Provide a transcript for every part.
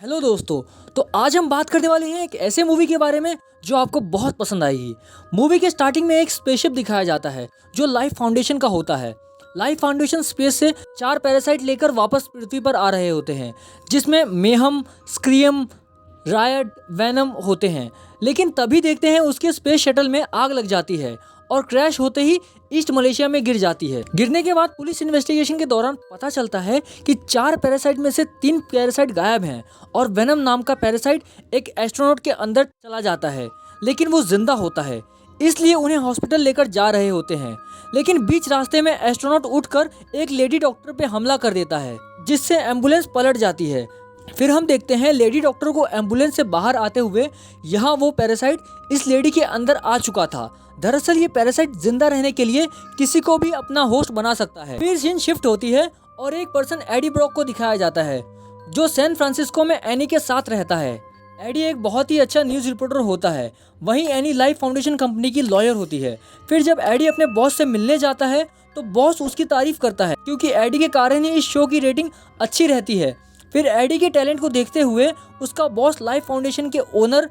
Hello दोस्तों। तो आज हम बात करने वाले हैं एक ऐसे मूवी के बारे में जो आपको बहुत पसंद आएगी। मूवी के स्टार्टिंग में एक स्पेसशिप दिखाया जाता है जो लाइफ फाउंडेशन का होता है। लाइफ फाउंडेशन स्पेस से 4 पैरासाइट लेकर वापस पृथ्वी पर आ रहे होते हैं, जिसमें मेहम, स्क्रियम, रायड, वैनम होते हैं। लेकिन तभी देखते हैं उसके स्पेस शटल में आग लग जाती है और क्रैश होते ही ईस्ट मलेशिया में गिर जाती है। गिरने के बाद पुलिस इन्वेस्टिगेशन के दौरान पता चलता है कि 4 पैरासाइट में से 3 पैरासाइट गायब हैं और वेनम नाम का पैरासाइट एक एस्ट्रोनॉट के अंदर चला जाता है, लेकिन वो जिंदा होता है, इसलिए उन्हें हॉस्पिटल लेकर जा रहे होते हैं। लेकिन बीच रास्ते में एस्ट्रोनॉट उठकर एक लेडी डॉक्टर पे हमला कर देता है, जिससे एम्बुलेंस पलट जाती है। फिर हम देखते हैं लेडी डॉक्टर को एम्बुलेंस से बाहर आते हुए। यहाँ वो पैरासाइट इस लेडी के अंदर आ चुका था। दरअसल ये पैरासाइट जिंदा रहने के लिए किसी को भी अपना होस्ट बना सकता है। फिर सीन शिफ्ट होती है और एक पर्सन एडी ब्रॉक को दिखाया जाता है जो सैन फ्रांसिस्को में एनी के साथ रहता है। एडी एक बहुत ही अच्छा न्यूज़ रिपोर्टर होता है, वहीं एनी लाइफ फाउंडेशन कंपनी की लॉयर होती है। फिर जब एडी अपने बॉस से मिलने जाता है तो बॉस उसकी तारीफ करता है, क्योंकि एडी के कारण ही इस शो की रेटिंग अच्छी रहती है। फिर एडी के टैलेंट को देखते हुए उसका बॉस लाइफ फाउंडेशन के ओनर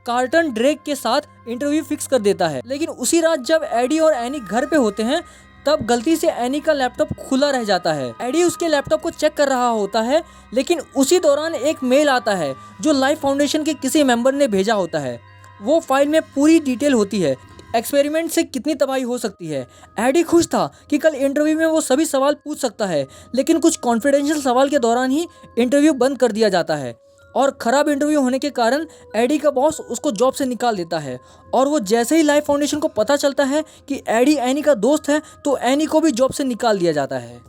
कार्टन ड्रेक के साथ इंटरव्यू फिक्स कर देता है। लेकिन उसी रात जब एडी और एनी घर पे होते हैं तब गलती से एनी का लैपटॉप खुला रह जाता है। एडी उसके लैपटॉप को चेक कर रहा होता है, लेकिन उसी दौरान एक मेल आता है जो लाइफ फाउंडेशन के किसी मेंबर ने भेजा होता है। वो फाइल में पूरी डिटेल होती है, एक्सपेरिमेंट से कितनी तबाही हो सकती है। एडी खुश था कि कल इंटरव्यू में वो सभी सवाल पूछ सकता है, लेकिन कुछ कॉन्फिडेंशियल सवाल के दौरान ही इंटरव्यू बंद कर दिया जाता है और खराब इंटरव्यू होने के कारण एडी का बॉस उसको जॉब से निकाल देता है। और वो जैसे ही लाइफ फाउंडेशन को पता चलता है कि एडी एनी का दोस्त है तो एनी को भी जॉब से निकाल दिया जाता है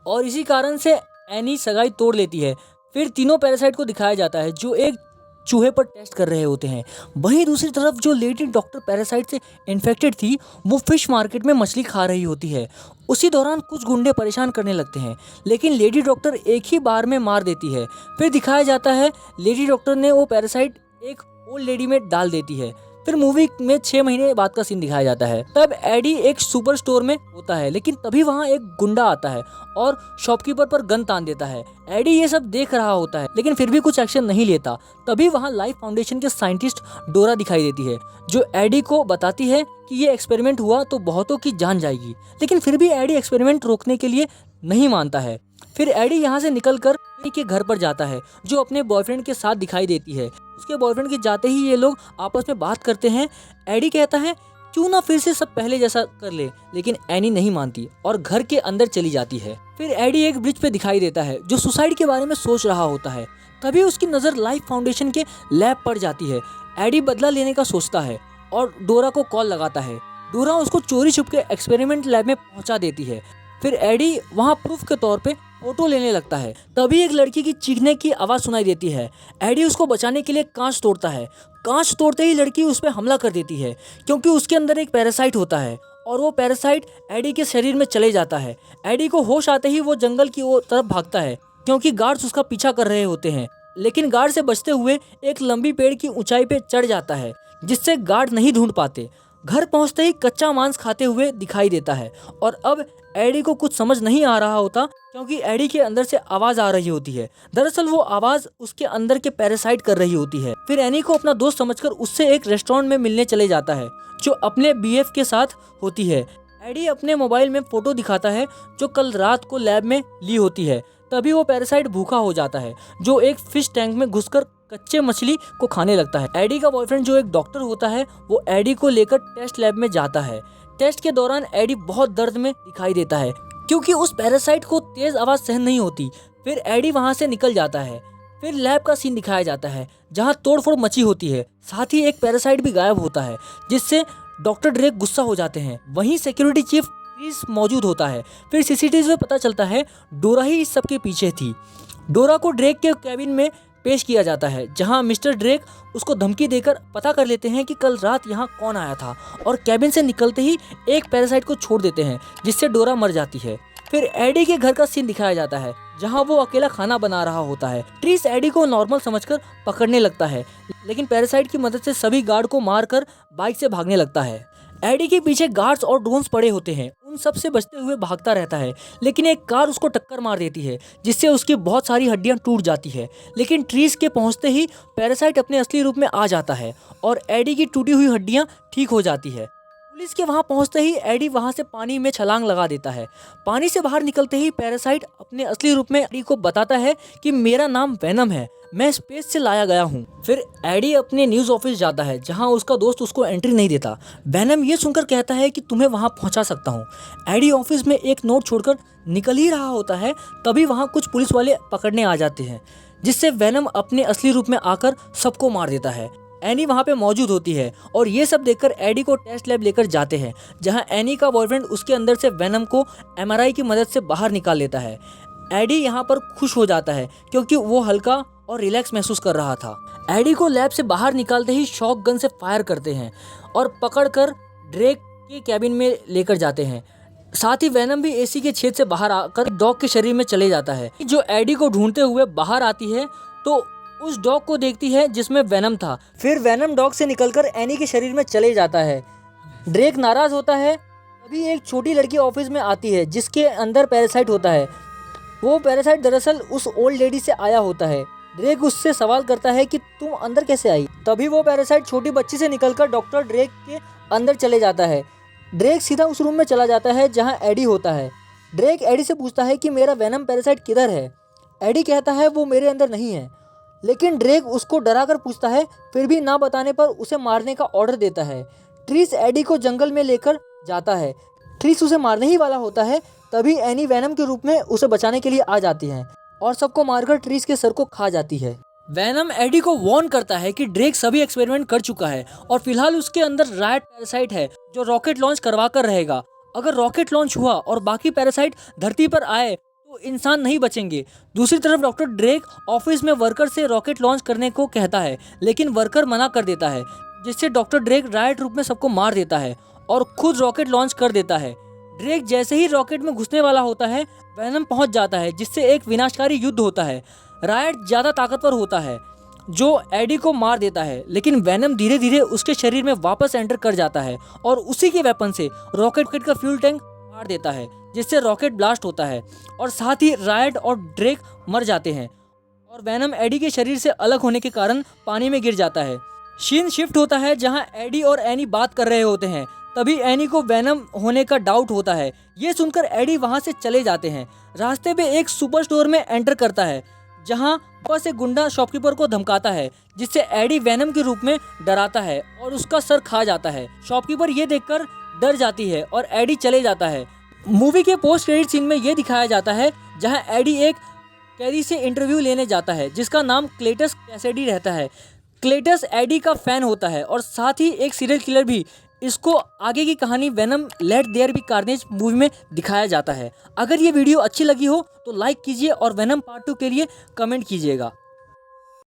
और इसी कारण से एनी सगाई तोड़ लेती है। फिर तीनों पैरासाइट को दिखाया जाता है जो एक चूहे पर टेस्ट कर रहे होते हैं। वहीं दूसरी तरफ जो लेडी डॉक्टर पैरासाइट से इन्फेक्टेड थी वो फिश मार्केट में मछली खा रही होती है। उसी दौरान कुछ गुंडे परेशान करने लगते हैं, लेकिन लेडी डॉक्टर एक ही बार में मार देती है। फिर दिखाया जाता है लेडी डॉक्टर ने वो पैरासाइट एक ओल्ड लेडी में डाल देती है। फिर मूवी में 6 महीने बाद का सीन दिखाया जाता है। तब एडी एक सुपर स्टोर में होता है, लेकिन तभी वहाँ एक गुंडा आता है और शॉपकीपर पर गन तान देता है। एडी ये सब देख रहा होता है, लेकिन फिर भी कुछ एक्शन नहीं लेता। तभी वहाँ लाइफ फाउंडेशन के साइंटिस्ट डोरा दिखाई देती है, जो एडी को बताती है कि ये एक्सपेरिमेंट हुआ तो बहुतों की जान जाएगी। लेकिन फिर भी एडी एक्सपेरिमेंट रोकने के लिए नहीं मानता है। फिर एडी यहाँ से निकलकर एनी के घर पर जाता है, जो अपने बॉयफ्रेंड के साथ दिखाई देती है। उसके बॉयफ्रेंड के जाते ही ये लोग आपस में बात करते हैं। एडी कहता है क्यों ना फिर से सब पहले जैसा कर ले, लेकिन एनी नहीं मानती और घर के अंदर चली जाती है। फिर एडी एक ब्रिज पे दिखाई देता है जो सुसाइड के बारे में सोच रहा होता है। तभी उसकी नज़र लाइफ फाउंडेशन के लैब पर जाती है। एडी बदला लेने का सोचता है और डोरा को कॉल लगाता है। डोरा उसको चोरी छुप के एक्सपेरिमेंट लैब में पहुंचा देती है। फिर एडी वहां प्रूफ के तौर पे फोटो लेने लगता है। तभी एक लड़की की चीखने की आवाज़ सुनाई देती है। एडी उसको बचाने के लिए कांच तोड़ता है। कांच तोड़ते ही लड़की उस पर हमला कर देती है, क्योंकि उसके अंदर एक पैरासाइट होता है और वो पैरासाइट एडी के शरीर में चले जाता है। एडी को होश आते ही वो जंगल की ओर तरफ भागता है, क्योंकि गार्ड्स उसका पीछा कर रहे होते हैं। लेकिन गार्ड से बचते हुए एक लंबी पेड़ की ऊंचाई पे चढ़ जाता है, जिससे गार्ड नहीं ढूंढ पाते। घर पहुंचते ही कच्चा मांस खाते हुए दिखाई देता है और अब एडी को कुछ समझ नहीं आ रहा होता, क्योंकि एडी के अंदर से आवाज आ रही होती है। दरअसल वो आवाज उसके अंदर के पैरासाइट कर रही होती है। फिर एनी को अपना दोस्त समझकर उससे एक रेस्टोरेंट में मिलने चले जाता है, जो अपने बीएफ के साथ होती है। एडी अपने मोबाइल में फोटो दिखाता है जो कल रात को लैब में ली होती है। तभी वो पैरासाइट भूखा हो जाता है, जो एक फिश टैंक में घुसकर कच्चे मछली को खाने लगता है। एडी का बॉयफ्रेंड जो एक डॉक्टर होता है वो एडी को लेकर टेस्ट लैब में जाता है। टेस्ट के दौरान एडी बहुत दर्द में दिखाई देता है, क्योंकि उस पैरासाइट को तेज आवाज सहन नहीं होती। फिर एडी वहां से निकल जाता है। फिर लैब का सीन दिखाया जाता है जहां तोड़फोड़ मची होती है। साथ ही एक पैरासाइट भी गायब होता है, जिससे डॉक्टर ड्रेक गुस्सा हो जाते हैं। वहीं सिक्योरिटी चीफ क्रिस मौजूद होता है। फिर सीसीटीवी में पता चलता है डोरा ही इस सबके पीछे थी। डोरा को ड्रेक के कैबिन में पेश किया जाता है, जहां मिस्टर ड्रेक उसको धमकी देकर पता कर लेते हैं कि कल रात यहां कौन आया था, और कैबिन से निकलते ही एक पैरासाइट को छोड़ देते हैं, जिससे डोरा मर जाती है। फिर एडी के घर का सीन दिखाया जाता है, जहां वो अकेला खाना बना रहा होता है। ट्रिस एडी को नॉर्मल समझकर पकड़ने लगता है, लेकिन पैरासाइट की मदद से सभी गार्ड को मारकर बाइक से भागने लगता है। एडी के पीछे गार्ड्स और ड्रोन्स पड़े होते हैं। उन सबसे बचते हुए भागता रहता है, लेकिन एक कार उसको टक्कर मार देती है जिससे उसकी बहुत सारी हड्डियां टूट जाती है। लेकिन ट्रीज के पहुंचते ही पैरासाइट अपने असली रूप में आ जाता है और एडी की टूटी हुई हड्डियां ठीक हो जाती है। पुलिस के वहां पहुंचते ही एडी वहां से पानी में छलांग लगा देता है। पानी से बाहर निकलते ही पैरासाइट अपने असली रूप में एडी को बताता है कि मेरा नाम वेनम है, मैं स्पेस से लाया गया हूँ। फिर एडी अपने न्यूज़ ऑफिस जाता है जहाँ उसका दोस्त उसको एंट्री नहीं देता। वेनम ये सुनकर कहता है कि तुम्हें वहाँ पहुँचा सकता हूँ। एडी ऑफिस में एक नोट छोड़कर निकल ही रहा होता है, तभी वहाँ कुछ पुलिस वाले पकड़ने आ जाते हैं, जिससे वेनम अपने असली रूप में आकर सबको मार देता है। एनी वहाँ पे मौजूद होती है और ये सब देखकर एडी को टेस्ट लैब लेकर जाते हैं, जहाँ एनी का बॉयफ्रेंड उसके अंदर से वेनम को एमआरआई की मदद से बाहर निकाल लेता है। एडी यहाँ पर खुश हो जाता है क्योंकि वो हल्का और रिलैक्स महसूस कर रहा था। एडी को लैब से बाहर निकालते ही शॉक गन से फायर करते हैं और पकड़कर ड्रेक के कैबिन में लेकर जाते हैं। साथ ही वेनम भी एसी के छेद से बाहर आकर डॉग के शरीर में चले जाता है, जो एडी को ढूंढते हुए बाहर आती है तो उस डॉग को देखती है जिसमें वेनम था। फिर वेनम डॉग से निकलकर एनी के शरीर में चले जाता है। ड्रेक नाराज होता है। तभी एक छोटी लड़की ऑफिस में आती है जिसके अंदर पैरासाइट होता है। वो पैरासाइट दरअसल उस ओल्ड लेडी से आया होता है। ड्रेक उससे सवाल करता है कि तुम अंदर कैसे आई। तभी वो पैरासाइट छोटी बच्ची से निकलकर डॉक्टर ड्रेक के अंदर चले जाता है। ड्रेक सीधा उस रूम में चला जाता है जहां एडी होता है। ड्रेक एडी से पूछता है कि मेरा वेनम पैरासाइट किधर है। एडी कहता है वो मेरे अंदर नहीं है, लेकिन ड्रेक उसको डराकर पूछता है, फिर भी ना बताने पर उसे मारने का ऑर्डर देता है। ट्रीस एडी को जंगल में लेकर जाता है। ट्रीस उसे मारने ही वाला होता है, तभी एनी वेनम के रूप में उसे बचाने के लिए आ जाती है और सबको मारकर ट्रीस के सर को खा जाती है। वेनम एडी को वार्न करता है कि ड्रेक सभी एक्सपेरिमेंट कर चुका है और फिलहाल उसके अंदर रायट पैरासाइट है जो रॉकेट लॉन्च करवा कर रहेगा। अगर रॉकेट लॉन्च हुआ और बाकी पैरासाइट धरती पर आए तो इंसान नहीं बचेंगे। दूसरी तरफ डॉक्टर ड्रेक ऑफिस में वर्कर से रॉकेट लॉन्च करने को कहता है, लेकिन वर्कर मना कर देता है, जिससे डॉक्टर ड्रेक रायट रूप में सबको मार देता है और खुद रॉकेट लॉन्च कर देता है। ड्रेक जैसे ही रॉकेट में घुसने वाला होता है, वेनम पहुंच जाता है, जिससे एक विनाशकारी युद्ध होता है। रायट ज़्यादा ताकतवर होता है जो एडी को मार देता है, लेकिन वेनम धीरे धीरे उसके शरीर में वापस एंटर कर जाता है और उसी के वेपन से रॉकेट का फ्यूल टैंक फाड़ देता है, जिससे रॉकेट ब्लास्ट होता है और साथ ही रायट और ड्रेक मर जाते हैं और वेनम एडी के शरीर से अलग होने के कारण पानी में गिर जाता है। सीन शिफ्ट होता है जहां एडी और एनी बात कर रहे होते हैं। तभी एनी को वेनम होने का डाउट होता है। ये सुनकर एडी वहां से चले जाते हैं। रास्ते पे एक सुपर स्टोर में एंटर करता है जहां ऊपर से गुंडा शॉपकीपर को धमकाता है, जिससे एडी वेनम के रूप में डराता है और उसका सर खा जाता है। शॉपकीपर ये देखकर डर जाती है और एडी चले जाता है। मूवी के पोस्ट क्रेडिट सीन में ये दिखाया जाता है जहां एडी एक कैदी से इंटरव्यू लेने जाता है जिसका नाम क्लेटस कैसिडी रहता है। क्लेटस एडी का फैन होता है और साथ ही एक सीरियल किलर भी। इसको आगे की कहानी Venom let there be Carnage movie में दिखाया जाता है। अगर ये वीडियो अच्छी लगी हो तो लाइक कीजिए और वेनम पार्ट 2 के लिए कमेंट कीजिएगा।